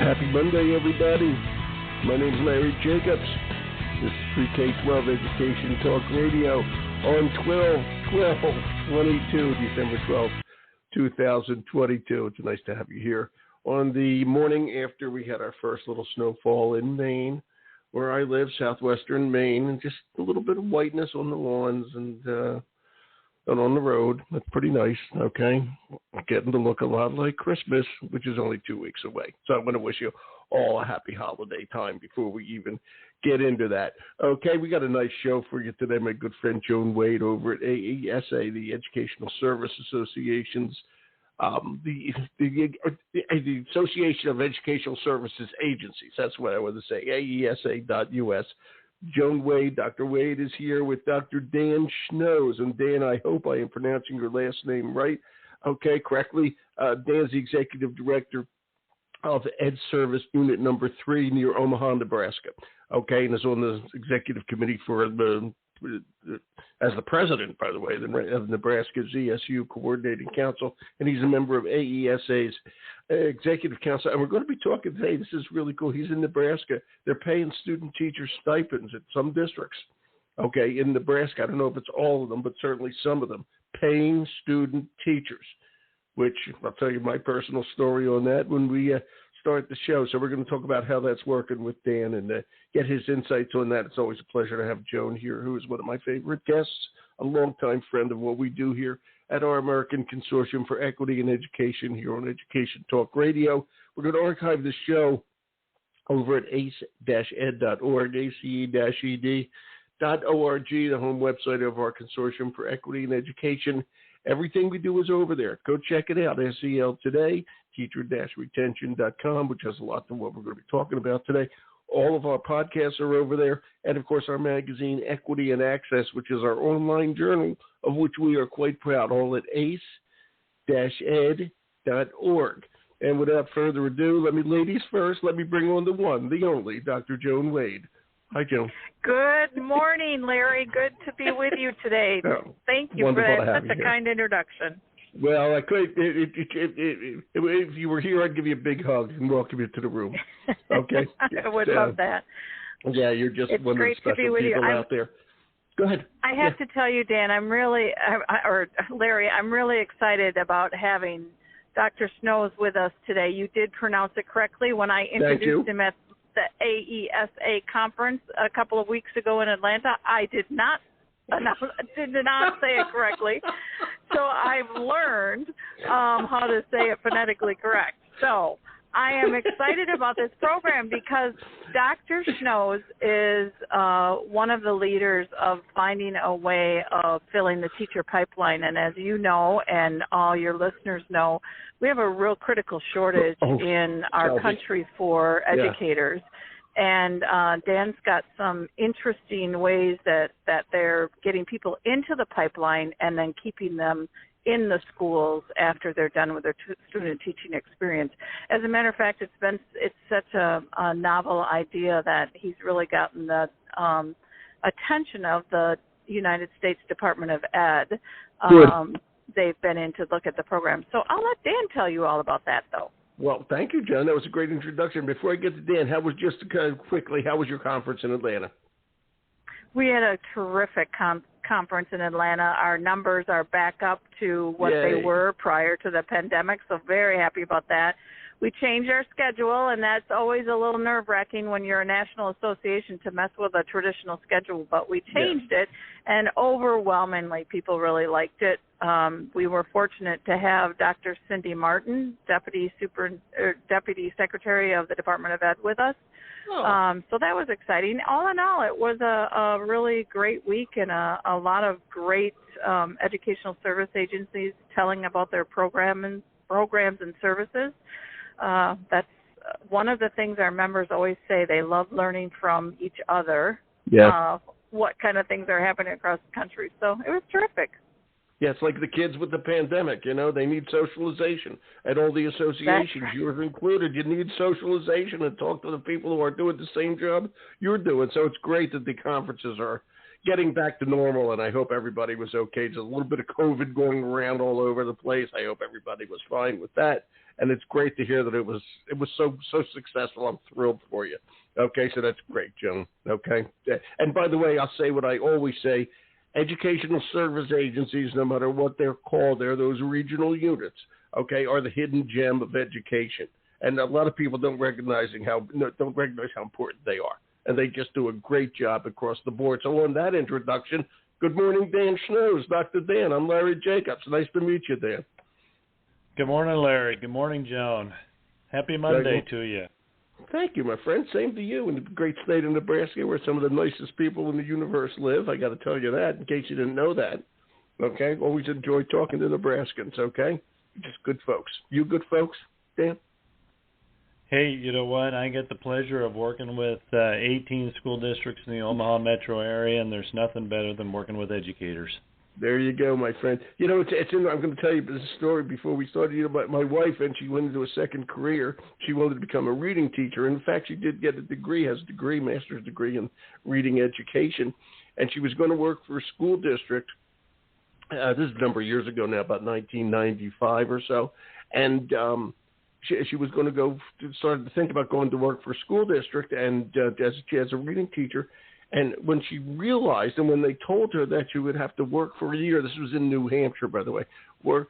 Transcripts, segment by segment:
Happy Monday, everybody. My name's Larry Jacobs. This is Pre-K-12 Education Talk Radio on 12/12/22, December 12th, 2022. It's nice to have you here on the morning after we had our first little snowfall in Maine, where I live, southwestern Maine, and just a little bit of whiteness on the lawns and on the road. That's pretty nice, okay? Getting to look a lot like Christmas, which is only 2 weeks away. So I'm going to wish you all a happy holiday time before we even get into that. Okay, we got a nice show for you today. My good friend Joan Wade over at AESA, the Educational Service Association's, the Association of Educational Services Agencies. That's what I want to say, AESA.us. Joan Wade, Dr. Wade is here with Dr. Dan Schnoes. And Dan, I hope I am pronouncing your last name right, okay, correctly. Dan's the Executive Director of Ed Service Unit Number 3 near Omaha, Nebraska, okay, and is on the Executive Committee for as the president, by the way, of Nebraska's ESU Coordinating Council, and he's a member of AESA's Executive Council. And we're going to be talking today. This is really cool. He's in Nebraska. They're paying student-teacher stipends at some districts, okay, in Nebraska. I don't know if it's all of them, but certainly some of them, paying student teachers, which I'll tell you my personal story on that when we start the show. So we're going to talk about how that's working with Dan and get his insights on that. It's always a pleasure to have Joan here, who is one of my favorite guests, a longtime friend of what we do here at our American Consortium for Equity and Education here on Education Talk Radio. We're going to archive the show over at ace-ed.org, ace-ed.org, the home website of our Consortium for Equity and Education. Everything we do is over there. Go check it out, SEL Today, teacher-retention.com, which has a lot to what we're going to be talking about today. All of our podcasts are over there. And, of course, our magazine, Equity and Access, which is our online journal, of which we are quite proud, all at ace-ed.org. And without further ado, ladies first, let me bring on the one, the only, Dr. Joan Wade. Hi, Joan. Good morning, Larry. Good to be with you today. Thank you for that. Such a kind introduction. Well, I could. If you were here, I'd give you a big hug and welcome you to the room. Okay? I would love that. Yeah, you're just one of the special people out there. Go ahead. I have to tell you, Dan, Larry, I'm really excited about having Dr. Schnoes with us today. You did pronounce it correctly when I introduced him at the AESA conference a couple of weeks ago in Atlanta. I did not say it correctly. So I've learned how to say it phonetically correct. So I am excited about this program because Dr. Schnoes is one of the leaders of finding a way of filling the teacher pipeline. And as you know, and all your listeners know, we have a real critical shortage in our country for educators. And Dan's got some interesting ways that they're getting people into the pipeline and then keeping them in the schools after they're done with their student teaching experience. As a matter of fact, it's such a novel idea that he's really gotten the attention of the United States Department of Ed. They've been in to look at the program. So I'll let Dan tell you all about that, though. Well, thank you, John. That was a great introduction. Before I get to Dan, how was your conference in Atlanta? We had a terrific conference in Atlanta. Our numbers are back up to what they were prior to the pandemic, so very happy about that. We changed our schedule, and that's always a little nerve-wracking when you're a national association to mess with a traditional schedule, but we changed it, and overwhelmingly people really liked it. We were fortunate to have Dr. Cindy Martin, Deputy Secretary of the Department of Ed, with us. So that was exciting. All in all, it was a really great week and a lot of great educational service agencies telling about their programs and services. That's one of the things our members always say. They love learning from each other, what kind of things are happening across the country. So it was terrific. Yeah, it's like the kids with the pandemic, they need socialization. At all the associations, yours included, you need socialization and talk to the people who are doing the same job you're doing. So it's great that the conferences are getting back to normal, and I hope everybody was okay. There's a little bit of COVID going around all over the place. I hope everybody was fine with that. and it's great to hear that it was so successful. I'm thrilled for you. Okay, so that's great, Joan. Okay, and by the way, I'll say what I always say: educational service agencies, no matter what they're called, they're those regional units. Okay, are the hidden gem of education, and a lot of people don't recognize how important they are, and they just do a great job across the board. So on that introduction, good morning, Dan Schnoes, Dr. Dan. I'm Larry Jacobs. Nice to meet you, Dan. Good morning, Larry. Good morning, Joan. Happy Monday to you. Thank you, my friend. Same to you in the great state of Nebraska, where some of the nicest people in the universe live. I got to tell you that in case you didn't know that. Okay? Always enjoy talking to Nebraskans, okay? Just good folks. You good folks, Dan? Hey, you know what? I get the pleasure of working with 18 school districts in the Omaha Metro area, and there's nothing better than working with educators. There you go, my friend. You know, I'm going to tell you this story before we started. You know, my wife, and she went into a second career. She wanted to become a reading teacher. In fact, she did get a degree, master's degree in reading education. And she was going to work for a school district. This is a number of years ago now, about 1995 or so. And she was going to started to think about going to work for a school district and as a reading teacher. And when she realized, and when they told her that she would have to work for a year, this was in New Hampshire, by the way, work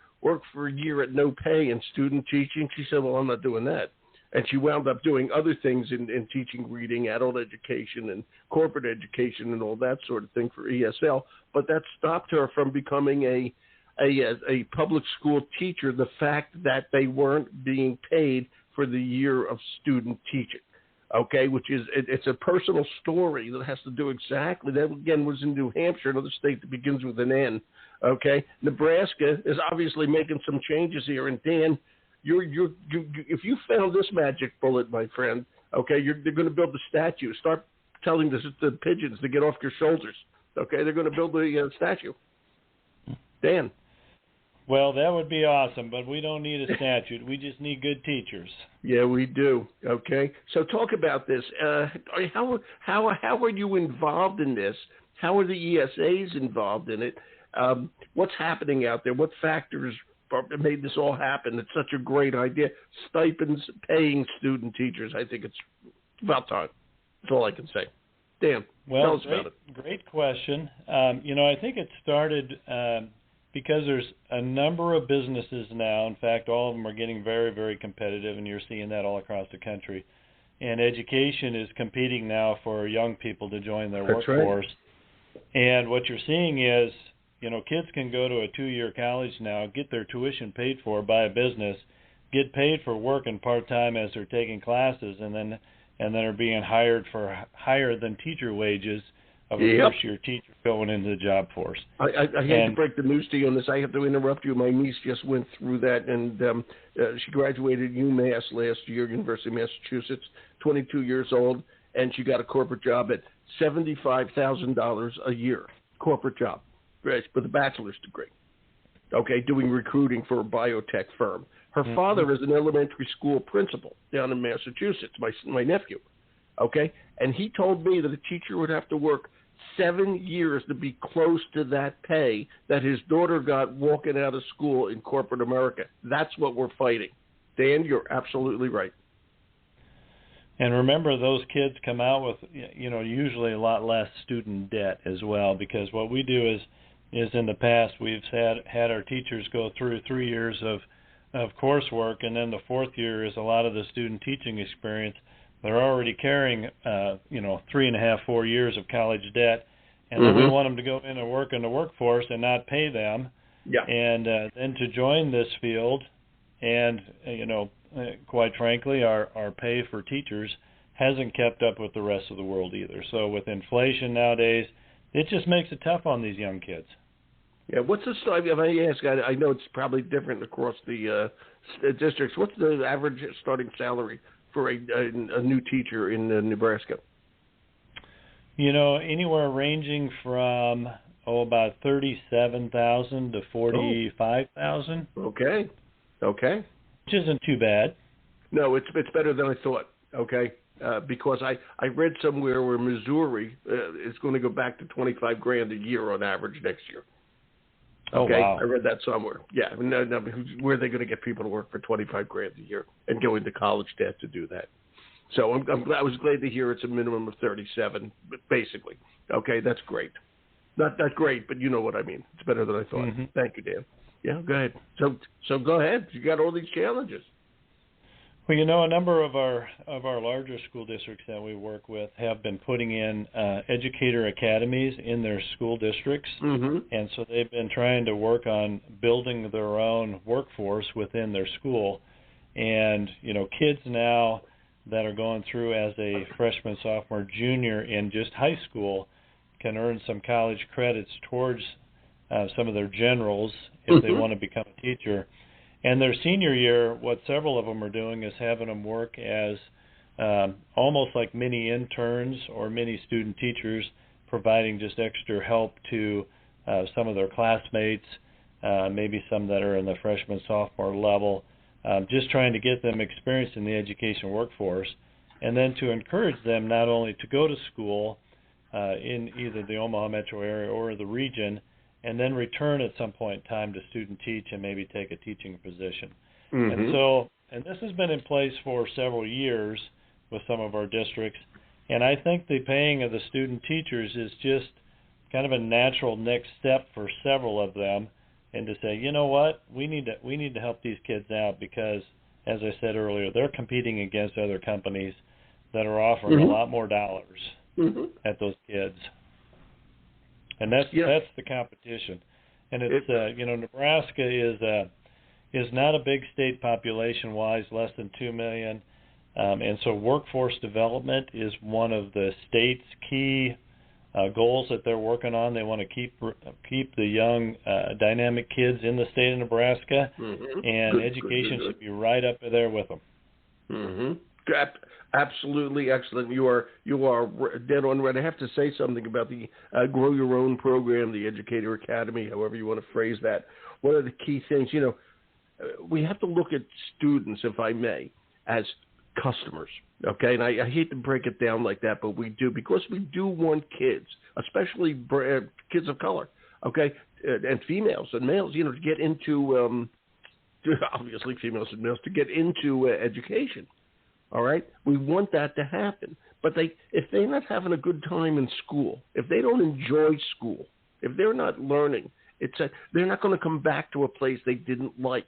for a year at no pay in student teaching, she said, well, I'm not doing that. And she wound up doing other things in teaching reading, adult education, and corporate education, and all that sort of thing for ESL. But that stopped her from becoming a public school teacher, the fact that they weren't being paid for the year of student teaching. Okay, which is, it's a personal story that has to do exactly, that again was in New Hampshire, another state that begins with an N. Okay, Nebraska is obviously making some changes here, and Dan, if you found this magic bullet, my friend, okay, they're going to build the statue. Start telling the pigeons to get off your shoulders. Okay, they're going to build the statue. Dan. Well, that would be awesome, but we don't need a statute. We just need good teachers. Yeah, we do. Okay, so talk about this. How are you involved in this? How are the ESAs involved in it? What's happening out there? What factors made this all happen? It's such a great idea. Stipends, paying student teachers. I think it's about time. That's all I can say. Dan, tell us about it. Great question. I think it started because there's a number of businesses now. In fact, all of them are getting very, very competitive, and you're seeing that all across the country. And education is competing now for young people to join their workforce. Right. And what you're seeing is, kids can go to a 2-year college now, get their tuition paid for by a business, get paid for working part-time as they're taking classes, and then are being hired for higher than teacher wages of a first-year teacher going into the job force. I hate to break the news to you on this. I have to interrupt you. My niece just went through that, and she graduated UMass last year, University of Massachusetts, 22 years old, and she got a corporate job at $75,000 a year, corporate job, with a bachelor's degree, okay, doing recruiting for a biotech firm. Her father is an elementary school principal down in Massachusetts, my nephew, okay? And he told me that a teacher would have to work 7 years to be close to that pay that his daughter got walking out of school in corporate America. That's what we're fighting. Dan, you're absolutely right. And remember, those kids come out with, usually a lot less student debt as well, because what we do is in the past we've had our teachers go through 3 years of coursework, and then the fourth year is a lot of the student teaching experience. They're already carrying, 3.5, 4 years of college debt, and then we want them to go in and work in the workforce and not pay them, and then to join this field. And, quite frankly, our pay for teachers hasn't kept up with the rest of the world either. So with inflation nowadays, it just makes it tough on these young kids. Yeah, what's the starting? If I ask, I know it's probably different across the districts. What's the average starting salary for a new teacher in Nebraska? Anywhere ranging from about $37,000 to $45,000. Okay. Which isn't too bad. No, it's better than I thought. Okay. Because I read somewhere where Missouri is going to go back to $25,000 a year on average next year. Okay, wow. I read that somewhere. Yeah, no, where are they going to get people to work for $25,000 a year and go into college debt to do that? So I was glad to hear it's a minimum of 37, basically. Okay, that's great. Not that great, but you know what I mean. It's better than I thought. Mm-hmm. Thank you, Dan. Yeah, go ahead. So go ahead. You got all these challenges. Well, you know, a number of our larger school districts that we work with have been putting in educator academies in their school districts, and so they've been trying to work on building their own workforce within their school. And you know, kids now that are going through as a freshman, sophomore, junior in just high school can earn some college credits towards some of their generals if they want to become a teacher. And their senior year, what several of them are doing is having them work as almost like mini interns or mini student teachers, providing just extra help to some of their classmates, maybe some that are in the freshman, sophomore level, just trying to get them experience in the education workforce, and then to encourage them not only to go to school in either the Omaha Metro area or the region, and then return at some point in time to student teach and maybe take a teaching position. And this has been in place for several years with some of our districts, and I think the paying of the student teachers is just kind of a natural next step for several of them, and to say, you know what, we need to help these kids out because, as I said earlier, they're competing against other companies that are offering a lot more dollars at those kids. And that's the competition, and it's you know, Nebraska is not a big state population-wise, less than 2 million, and so workforce development is one of the state's key goals that they're working on. They want to keep the young, dynamic kids in the state of Nebraska, and education should be right up there with them. Absolutely excellent. You are dead on right. I have to say something about the Grow Your Own program, the Educator Academy, however you want to phrase that. One of the key things, you know, we have to look at students, if I may, as customers. Okay, and I hate to break it down like that, but we do, because we do want kids, especially kids of color, okay, and females and males, you know, to get into obviously females and males to get into education. All right, we want that to happen, but if they're not having a good time in school, if they don't enjoy school, if they're not learning, they're not going to come back to a place they didn't like.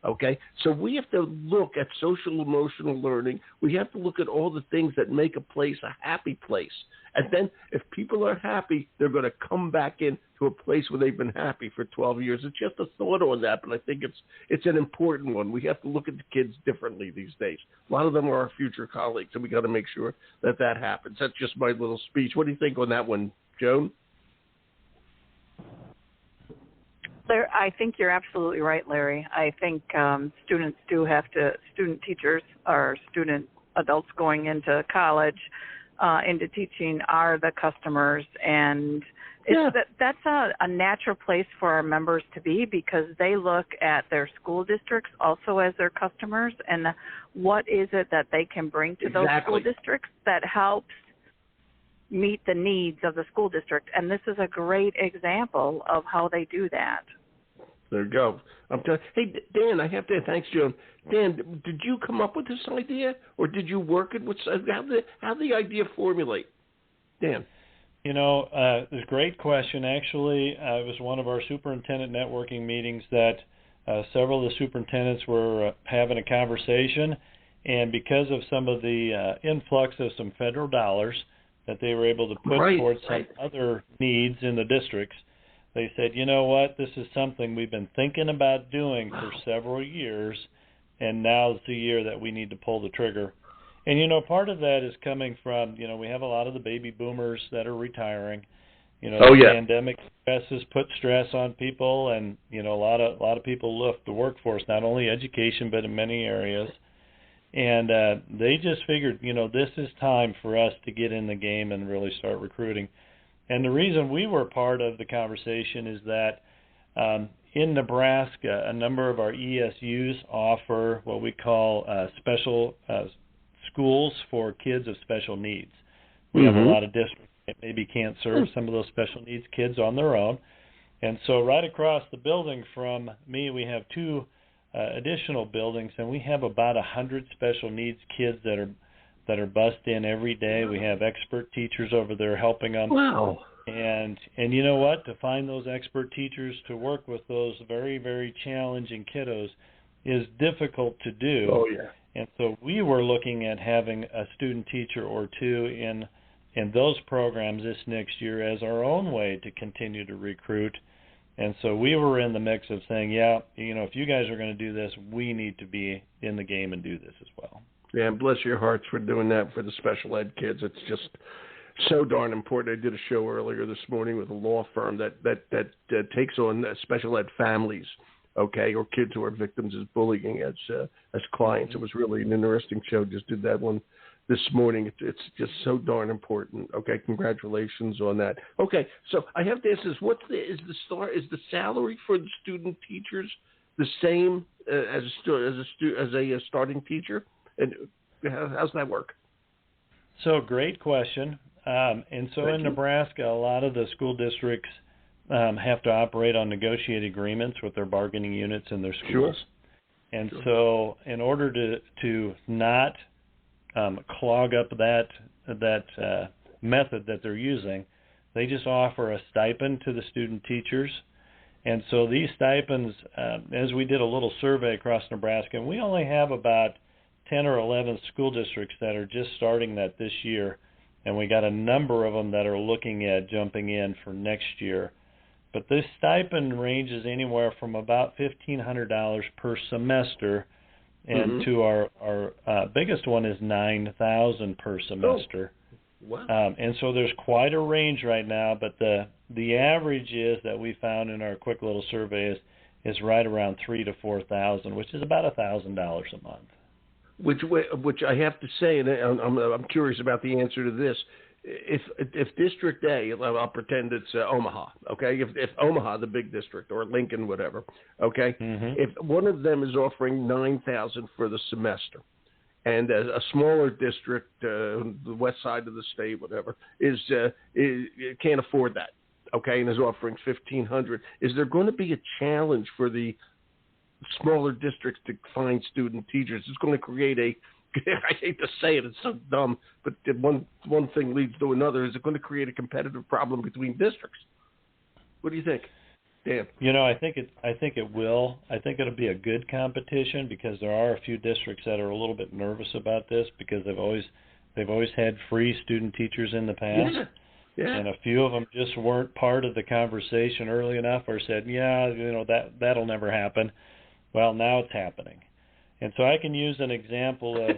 Okay, so we have to look at social emotional learning. We have to look at all the things that make a place a happy place. And then if people are happy, they're going to come back in to a place where they've been happy for 12 years. It's just a thought on that, but I think it's an important one. We have to look at the kids differently these days. A lot of them are our future colleagues, and we got to make sure that happens. That's just my little speech. What do you think on that one, Joan? I think you're absolutely right, Larry. I think student teachers or student adults going into college, into teaching are the customers, and that's a natural place for our members to be, because they look at their school districts also as their customers, and what is it that they can bring to those school districts that helps meet the needs of the school district. And this is a great example of how they do that. There you go. Hey, Dan, I have to thanks, Joan. Dan, did you come up with this idea, or did you work it with? How the idea formulate? Dan. You know, it's a great question. Actually, it was one of our superintendent networking meetings that several of the superintendents were having a conversation, and because of some of the influx of some federal dollars that they were able to put towards some other needs in the districts, they said, you know what, this is something we've been thinking about doing for several years, and now's the year that we need to pull the trigger. And, you know, part of that is coming from, you know, we have a lot of the baby boomers that are retiring. You know, the pandemic stress has put stress on people, and, you know, a lot of people left the workforce, not only education, but in many areas. And they just figured, you know, this is time for us to get in the game and really start recruiting. And the reason we were part of the conversation is that in Nebraska, a number of our ESUs offer what we call special schools for kids of special needs. We have a lot of districts that maybe can't serve some of those special needs kids on their own. And so right across the building from me, we have two additional buildings, and we have about 100 special needs kids that are bussed in every day. We have expert teachers over there helping them. Wow. And you know what? To find those expert teachers to work with those very, very challenging kiddos is difficult to do. Oh, yeah. And so we were looking at having a student teacher or two in those programs this next year as our own way to continue to recruit. And so we were in the mix of saying, yeah, if you guys are going to do this, we need to be in the game and do this as well. Yeah, and bless your hearts for doing that for the special ed kids. It's just so darn important. I did a show earlier this morning with a law firm that takes on special ed families, okay, or kids who are victims of bullying as clients. It was really an interesting show. Just did that one this morning. It's just so darn important. Okay, congratulations on that. Okay, so I have to ask this: is the salary for the student teachers the same as a starting teacher? And how's that work? So great question. And so in Nebraska, a lot of the school districts have to operate on negotiated agreements with their bargaining units in their schools. Sure. And so in order to not clog up that method that they're using, they just offer a stipend to the student teachers. And so these stipends, as we did a little survey across Nebraska, and we only have about 10 or 11 school districts that are just starting that this year, and we got a number of them that are looking at jumping in for next year. But this stipend ranges anywhere from about $1,500 per semester, and to our biggest one is $9,000 per semester. Oh. Wow. And so there's quite a range right now, but the average is that we found in our quick little survey is right around $3,000 to $4,000, which is about $1,000 a month. Which I have to say, and I'm curious about the answer to this. If District A, I'll pretend it's Omaha, okay? If Omaha, the big district, or Lincoln, whatever, okay? If one of them is offering $9,000 for the semester, and a smaller district, the west side of the state, whatever, can't afford that, okay, and is offering $1,500, is there going to be a challenge for the smaller districts to find student teachers? It's going to create I hate to say it, it's so dumb, but one thing leads to another. Is it going to create a competitive problem between districts? What do you think, Dan? I think it will. I think it'll be a good competition because there are a few districts that are a little bit nervous about this because they've always had free student teachers in the past. Yeah. And a few of them just weren't part of the conversation early enough, or said, that'll never happen. Well, now it's happening. And so I can use an example of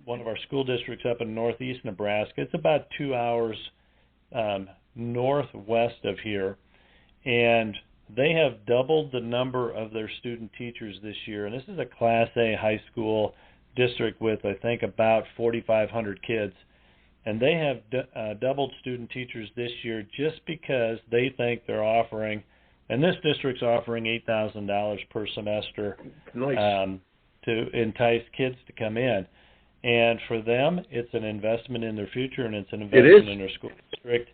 one of our school districts up in northeast Nebraska. It's about 2 hours northwest of here, and they have doubled the number of their student teachers this year. And this is a Class A high school district with, I think, about 4,500 kids. And they have doubled student teachers this year just because they think they're offering, and this district's offering $8,000 per semester. Nice. To entice kids to come in. And for them, it's an investment in their future, and it's an investment in their school district.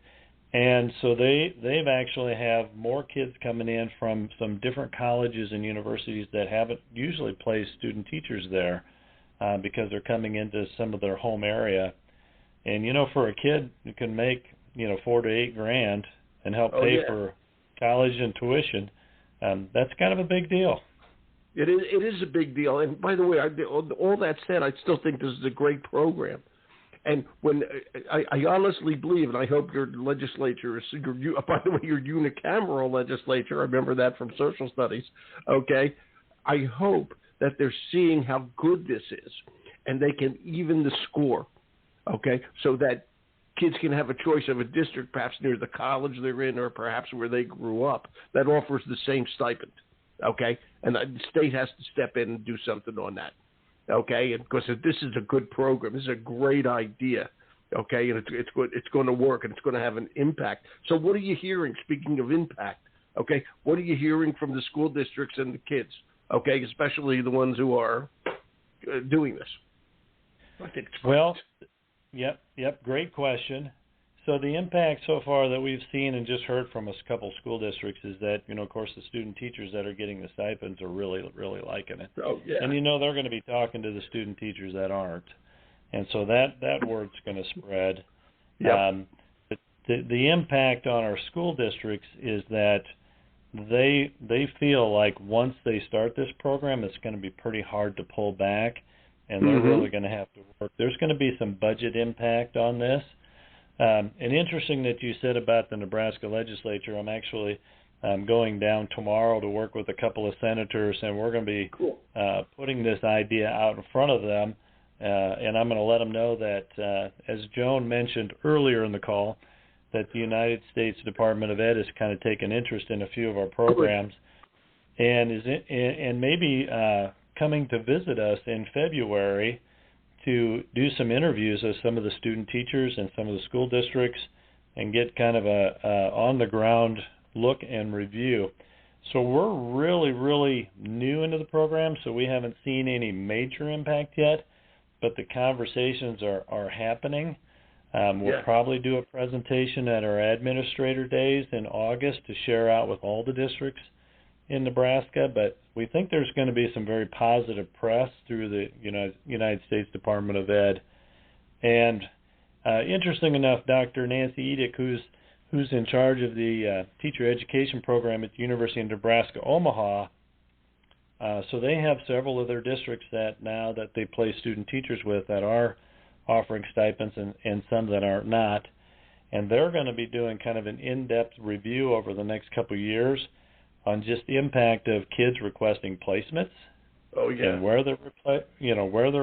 And so they've actually have more kids coming in from some different colleges and universities that haven't usually placed student teachers there because they're coming into some of their home area. And, for a kid who can make, $4,000 to $8,000 and help pay for college and tuition, that's kind of a big deal. It is a big deal. And by the way, all that said, I still think this is a great program. And when I honestly believe, and I hope your legislature by the way, your unicameral legislature, I remember that from social studies, okay? I hope that they're seeing how good this is, and they can even the score, okay? So that kids can have a choice of a district perhaps near the college they're in or perhaps where they grew up that offers the same stipend. Okay, and the state has to step in and do something on that. Okay, and because this is a good program, this is a great idea. Okay, and it's going to work and it's going to have an impact. So, what are you hearing? Speaking of impact, okay, what are you hearing from the school districts and the kids? Okay, especially the ones who are doing this. I think it's well, yep, great question. So the impact so far that we've seen and just heard from a couple school districts is that, of course, the student teachers that are getting the stipends are really, really liking it. Oh, yeah. And, they're going to be talking to the student teachers that aren't. And so that word's going to spread. Yep. The impact on our school districts is that they feel like once they start this program, it's going to be pretty hard to pull back, and they're really going to have to work. There's going to be some budget impact on this. And interesting that you said about the Nebraska legislature. I'm actually going down tomorrow to work with a couple of senators, and we're going to be putting this idea out in front of them. And I'm going to let them know that, as Joan mentioned earlier in the call, that the United States Department of Ed has kind of taken interest in a few of our programs, and maybe coming to visit us in February to do some interviews with some of the student teachers and some of the school districts and get kind of a on-the-ground look and review. So we're really, really new into the program, so we haven't seen any major impact yet, but the conversations are happening. We'll probably do a presentation at our administrator days in August to share out with all the districts in Nebraska, but we think there's going to be some very positive press through the United States Department of Ed. And interesting enough, Dr. Nancy Edick, who's in charge of the teacher education program at the University of Nebraska, Omaha, so they have several of their districts that they place student teachers with that are offering stipends and some that are not. And they're going to be doing kind of an in-depth review over the next couple of years on just the impact of kids requesting placements. Oh, yeah. And where they're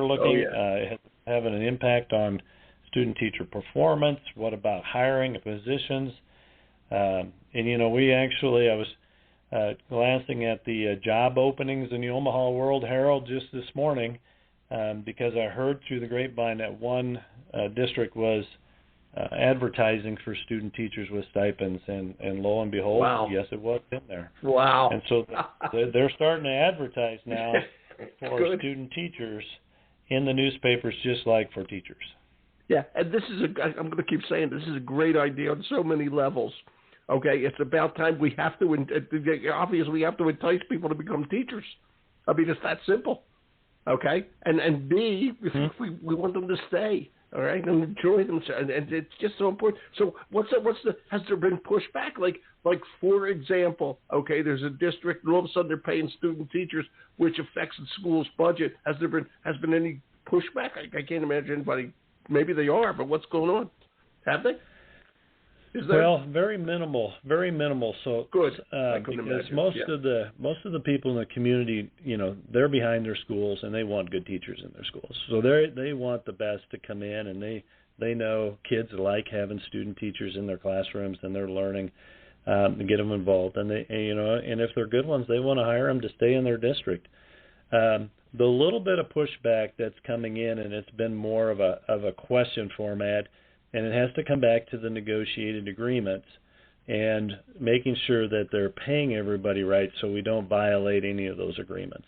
looking, having an impact on student teacher performance. What about hiring of positions? And we actually, I was glancing at the job openings in the Omaha World Herald just this morning, because I heard through the grapevine that one district was advertising for student teachers with stipends, and lo and behold, yes, it was in there. Wow. And so they're starting to advertise now for student teachers in the newspapers, just like for teachers. Yeah, and I'm going to keep saying this is a great idea on so many levels. Okay, it's about time we have to entice people to become teachers. I mean, it's that simple. Okay, and B, we want them to stay. All right, and enjoy themselves, and it's just so important. So, has there been pushback? Like for example, okay, there's a district, and all of a sudden they're paying student teachers, which affects the school's budget. Has been any pushback? I can't imagine anybody. Maybe they are, but what's going on? Have they? Well, very minimal. So good. Because most of the people in the community, they're behind their schools and they want good teachers in their schools. So they want the best to come in, and they know kids like having student teachers in their classrooms, and they're learning and get them involved. And and if they're good ones, they want to hire them to stay in their district. The little bit of pushback that's coming in, and it's been more of a question format. And it has to come back to the negotiated agreements and making sure that they're paying everybody right, so we don't violate any of those agreements.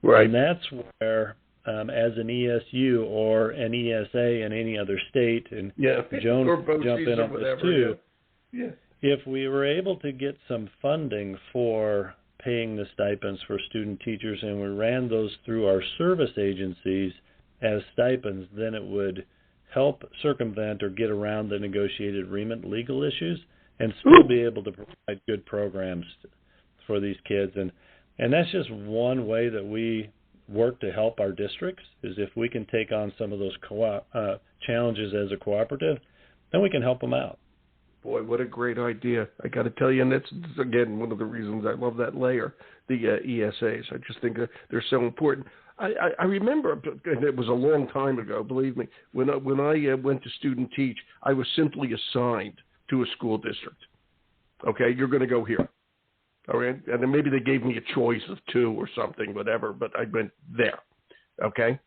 Right. And that's where, as an ESU or an ESA in any other state, and Joan can jump in on this too, if we were able to get some funding for paying the stipends for student teachers and we ran those through our service agencies as stipends, then it would help circumvent or get around the negotiated agreement legal issues and still be able to provide good programs for these kids. And that's just one way that we work to help our districts, is if we can take on some of those challenges as a cooperative, then we can help them out. Boy, what a great idea. I got to tell you, and that's, again, one of the reasons I love that layer, the ESAs. I just think that they're so important. I remember, and it was a long time ago, believe me, when I went to student teach, I was simply assigned to a school district. Okay, you're going to go here. All right, and then maybe they gave me a choice of two or something, whatever, but I went there. Okay,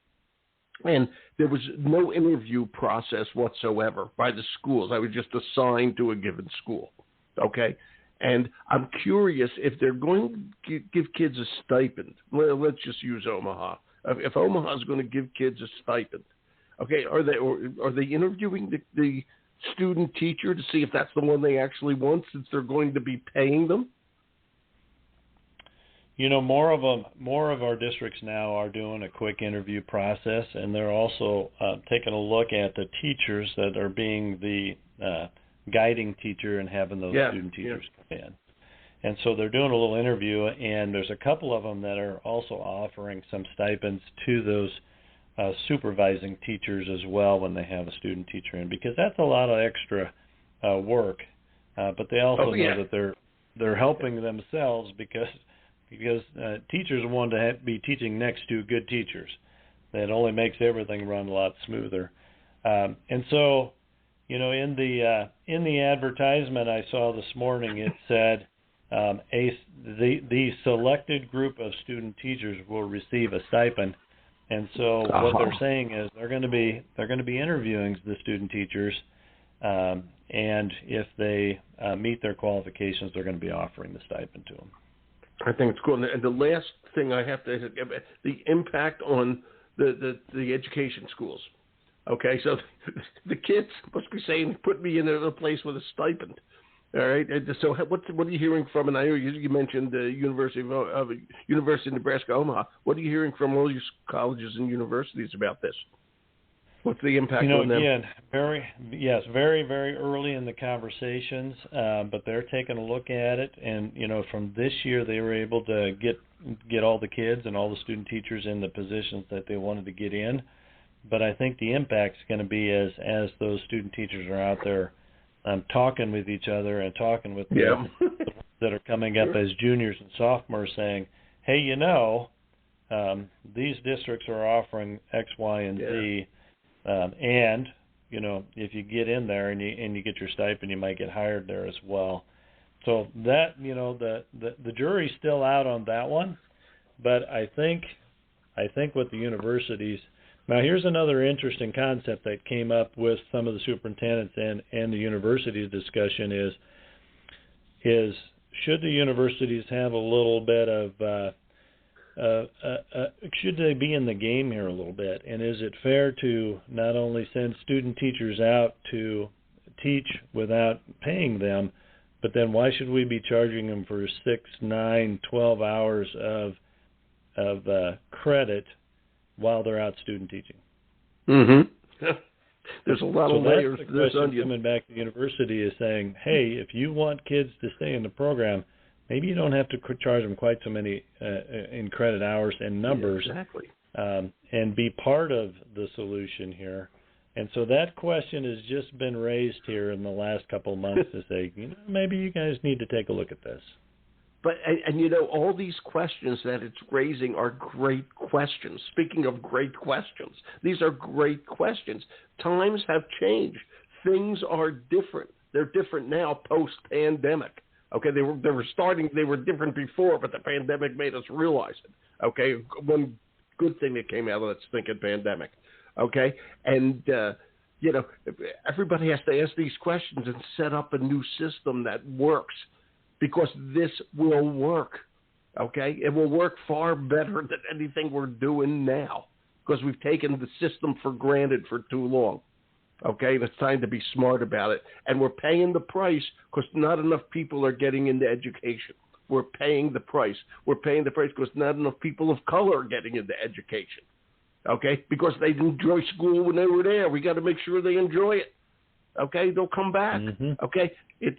and there was no interview process whatsoever by the schools. I was just assigned to a given school. Okay. And I'm curious if they're going to give kids a stipend. Well, let's just use Omaha. If Omaha is going to give kids a stipend, okay, are they interviewing the student teacher to see if that's the one they actually want, since they're going to be paying them? You know, more of our districts now are doing a quick interview process, and they're also taking a look at the teachers that are being the guiding teacher and having those student teachers come in. And so they're doing a little interview, and there's a couple of them that are also offering some stipends to those supervising teachers as well when they have a student teacher in, because that's a lot of extra work. But they also know that they're helping themselves because teachers want to be teaching next to good teachers. That only makes everything run a lot smoother. And so, you know, in the advertisement I saw this morning, it said the selected group of student teachers will receive a stipend. And so what they're saying is they're going to be interviewing the student teachers, and if they meet their qualifications, they're going to be offering the stipend to them. I think it's cool. And the last thing I have to, the impact on the education schools. Okay, so the kids must be saying, put me in a place with a stipend. All right. So what are you hearing from? And I know you mentioned the University of Nebraska, Omaha. What are you hearing from all these colleges and universities about this? What's the impact on them? Again, very, very early in the conversations, but they're taking a look at it. And, you know, from this year, they were able to get all the kids and all the student teachers in the positions that they wanted to get in. But I think the impact's going to be as those student teachers are out there talking with each other and talking with the ones that are coming up as juniors and sophomores, saying, hey, you know, these districts are offering X, Y, and Z. And, you know, if you get in there and you get your stipend, you might get hired there as well. So that, you know, the jury's still out on that one. But I think with the universities, now here's another interesting concept that came up with some of the superintendents and the universities discussion is should the universities have a little bit of should they be in the game here a little bit? And is it fair to not only send student teachers out to teach without paying them, but then why should we be charging them for 6, 9, 12 hours of credit while they're out student teaching? Mm-hmm. There's a lot of layers to this onion. Coming back to the university is saying, hey, if you want kids to stay in the program, maybe you don't have to charge them quite so many in credit hours and numbers, and be part of the solution here. And so that question has just been raised here in the last couple of months to say, you know, maybe you guys need to take a look at this. But, and you know, all these questions that it's raising are great questions. Speaking of great questions, these are great questions. Times have changed. Things are different. They're different now post-pandemic. Okay, they were different before, but the pandemic made us realize it. Okay, one good thing that came out of that stinking pandemic. Okay, and you know, everybody has to ask these questions and set up a new system that works, because this will work. Okay, it will work far better than anything we're doing now, because we've taken the system for granted for too long. Okay, and it's time to be smart about it. And we're paying the price because not enough people are getting into education. We're paying the price. We're paying the price because not enough people of color are getting into education. Okay, because they didn't enjoy school when they were there. We got to make sure they enjoy it. Okay, they'll come back. Mm-hmm. Okay, this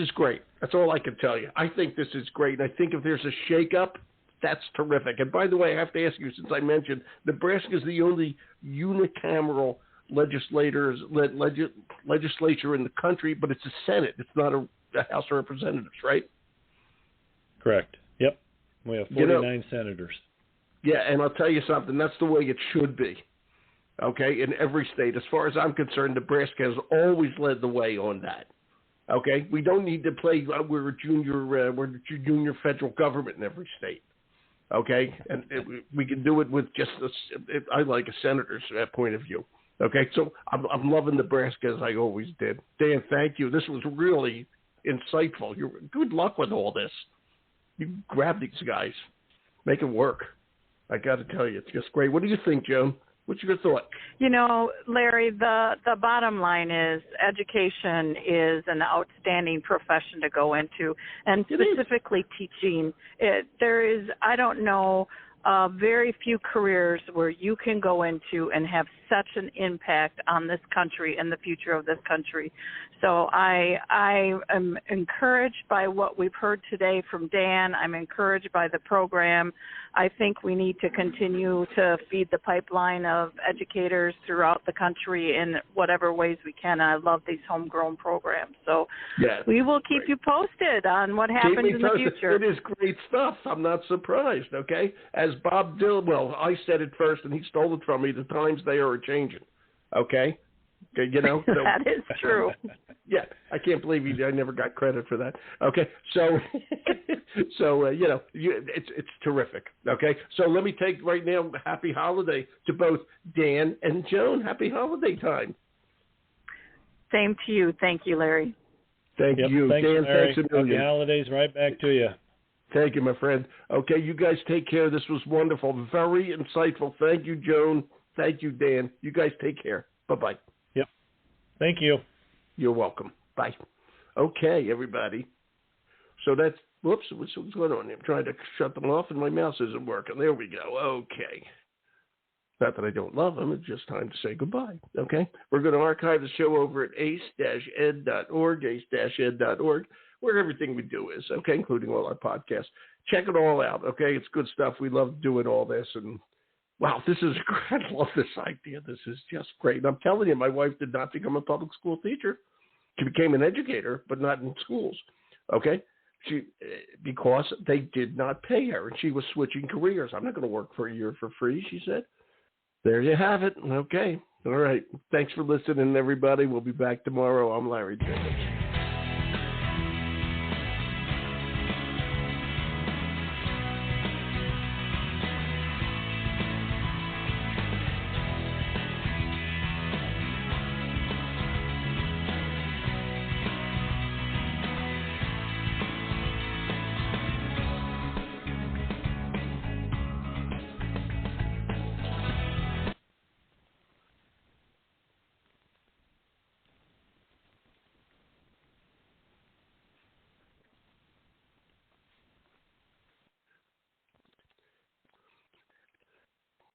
is great. That's all I can tell you. I think this is great. And I think if there's a shakeup, that's terrific. And by the way, I have to ask you, since I mentioned, Nebraska is the only unicameral legislature in the country, but it's a Senate. It's not a House of Representatives, right? Correct. Yep. We have 49 senators. Yeah, and I'll tell you something. That's the way it should be. Okay, in every state. As far as I'm concerned, Nebraska has always led the way on that. Okay, we don't need to play. We're junior federal government in every state. Okay, and we can do it with just I like a senator's point of view. Okay, so I'm loving Nebraska as I always did. Dan, thank you. This was really insightful. Good luck with all this. You grab these guys, make it work. I got to tell you, it's just great. What do you think, Joan? What's your thought? You know, Larry, the bottom line is education is an outstanding profession to go into, and specifically teaching. There is, I don't know, very few careers where you can go into and have such an impact on this country and the future of this country. So I am encouraged by what we've heard today from Dan. I'm encouraged by the program. I think we need to continue to feed the pipeline of educators throughout the country in whatever ways we can. I love these homegrown programs. So we will keep you posted on what happens in the future. It is great stuff. I'm not surprised, okay? As Bob Dylan, well, I said it first and he stole it from me, the times they are changing, okay? You know? So, that is true. Yeah, I can't believe I never got credit for that. Okay, so you know, it's terrific. Okay, so let me take right now. Happy holiday to both Dan and Joan. Happy holiday time. Same to you. Thank you, Larry. Thank you, thanks, Dan. Larry. Thanks a million. Happy holidays, right back to you. Thank you, my friend. Okay, you guys take care. This was wonderful, very insightful. Thank you, Joan. Thank you, Dan. You guys take care. Bye-bye. Yep. Thank you. You're welcome. Bye. Okay, everybody. So that's, whoops, what's going on? I'm trying to shut them off and my mouse isn't working. There we go. Okay. Not that I don't love them. It's just time to say goodbye. Okay? We're going to archive the show over at ace-ed.org, ace-ed.org, where everything we do is, okay, including all our podcasts. Check it all out, okay? It's good stuff. We love doing all this. And, wow, this is great. I love this idea. This is just great. And I'm telling you, my wife did not become a public school teacher. She became an educator, but not in schools, okay? Because they did not pay her, and she was switching careers. I'm not going to work for a year for free, she said. There you have it. Okay. All right. Thanks for listening, everybody. We'll be back tomorrow. I'm Larry Davis.